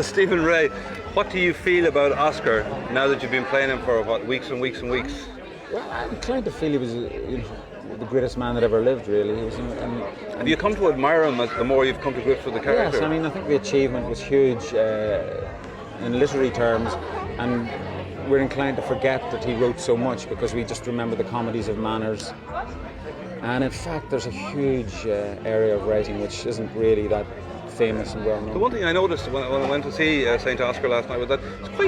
Stephen Rea, what do you feel about Oscar now that you've been playing him for weeks and weeks and weeks? Well, I'm inclined to feel he was the greatest man that ever lived, really. He was Have you come to admire him the more you've come to grips with the character? Yes, I mean, I think the achievement was huge in literary terms, and we're inclined to forget that he wrote so much because we just remember the comedies of manners. And in fact, there's a huge area of writing which isn't really that famous and well known. The one thing I noticed when I went to see St. Oscar last night was that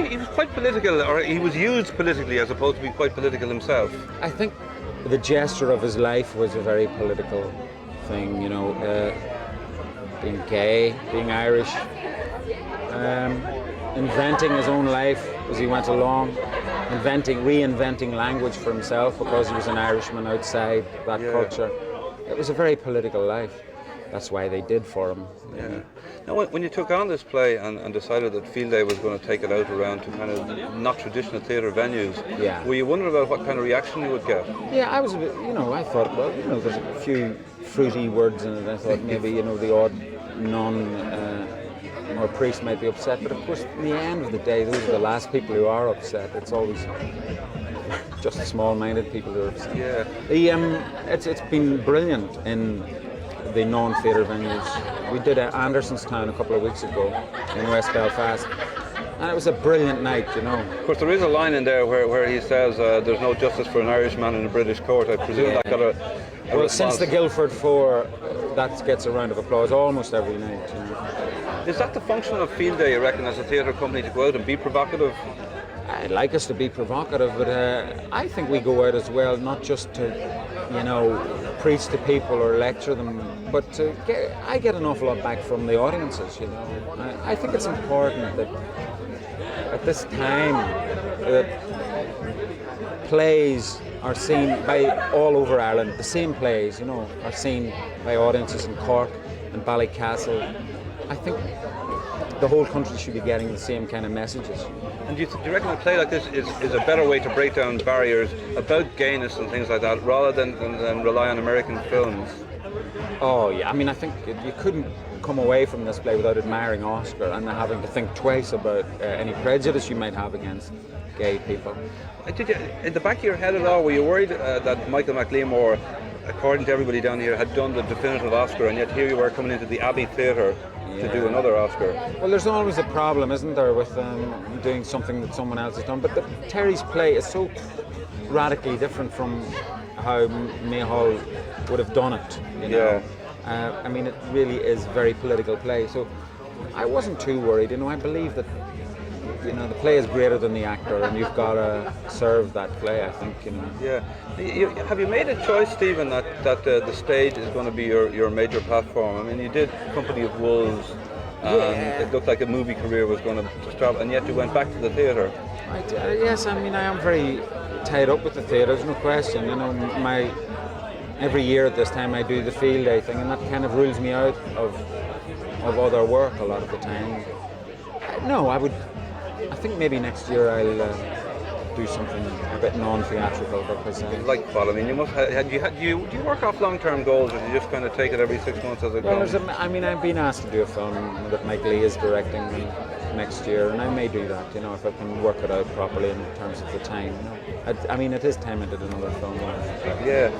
he was quite political, or he was used politically as opposed to being quite political himself. I think the gesture of his life was a very political thing, being gay, being Irish, inventing his own life as he went along, reinventing language for himself because he was an Irishman outside that culture. It was a very political life. That's why they did for him. Yeah. Now, when you took on this play and decided that Field Day was going to take it out around to kind of not traditional theatre venues, were you wondering about what kind of reaction you would get? Yeah, I was a bit, I thought, well, there's a few fruity words in it. I thought maybe, the odd nun or priest might be upset. But of course, in the end of the day, those are the last people who are upset. It's always just small-minded people who are upset. Yeah. It's been brilliant in the non-theatre venues. We did Andersonstown a couple of weeks ago in West Belfast, and it was a brilliant night, Of course, there is a line in there where he says there's no justice for an Irishman in a British court. I presume that got a well, response. Since the Guildford Four, that gets a round of applause almost every night. Is that the function of Field Day, you reckon, as a theatre company, to go out and be provocative? I'd like us to be provocative, but I think we go out as well, not just to, preach to people or lecture them, but I get an awful lot back from the audiences, I think it's important that at this time that plays are seen by all over Ireland, the same plays, are seen by audiences in Cork and Ballycastle. I think the whole country should be getting the same kind of messages. And do you reckon a play like this is a better way to break down barriers about gayness and things like that, rather than rely on American films? Oh yeah, I think you couldn't come away from this play without admiring Oscar and having to think twice about any prejudice you might have against gay people. Did you, in the back of your head at all, were you worried that Michael McLean, according to everybody down here, had done the definitive Oscar, and yet here you were coming into the Abbey Theatre to do another Oscar? Well, there's always a problem, isn't there, with doing something that someone else has done. But Terry's play is so radically different from how Mayhall would have done it, Yeah. It really is a very political play. So I wasn't too worried. I believe that the play is greater than the actor, and you've got to serve that play, I think. Yeah. Have you made a choice, Stephen, that the stage is going to be your major platform? You did Company of Wolves, and it looked like a movie career was going to start, and yet you went back to the theatre. Yes, I am very tied up with the theatre, there's no question. Every year at this time I do the Field Day thing, and that kind of rules me out of other work a lot of the time. No, I think maybe next year I'll do something a bit non-theatrical because. Like what? You must. Do you work off long-term goals, or do you just kind of take it every 6 months as it comes? I've been asked to do a film that Mike Leigh is directing next year, and I may do that. If I can work it out properly in terms of the time. It is time I did another film. Yeah.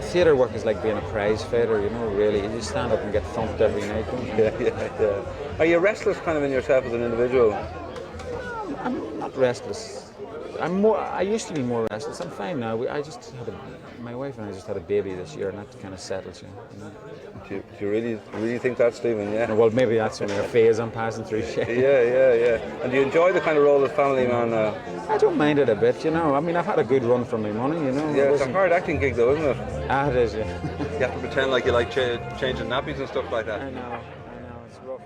Theatre work is like being a prize fighter, really. You just stand up and get thumped every night, don't you? Yeah. Are you restless kind of in yourself as an individual? I'm not restless. I used to be more restless. I'm fine now. My wife and I just had a baby this year, and that kind of settles you. Do you really think that, Stephen? Yeah. Well, maybe that's only a phase I'm passing through. Yeah. And do you enjoy the kind of role as family man now? I don't mind it a bit, I've had a good run for my money, Yeah, it's a hard acting gig though, isn't it? It is, yeah. You have to pretend like you like changing nappies and stuff like that. I know, it's rough.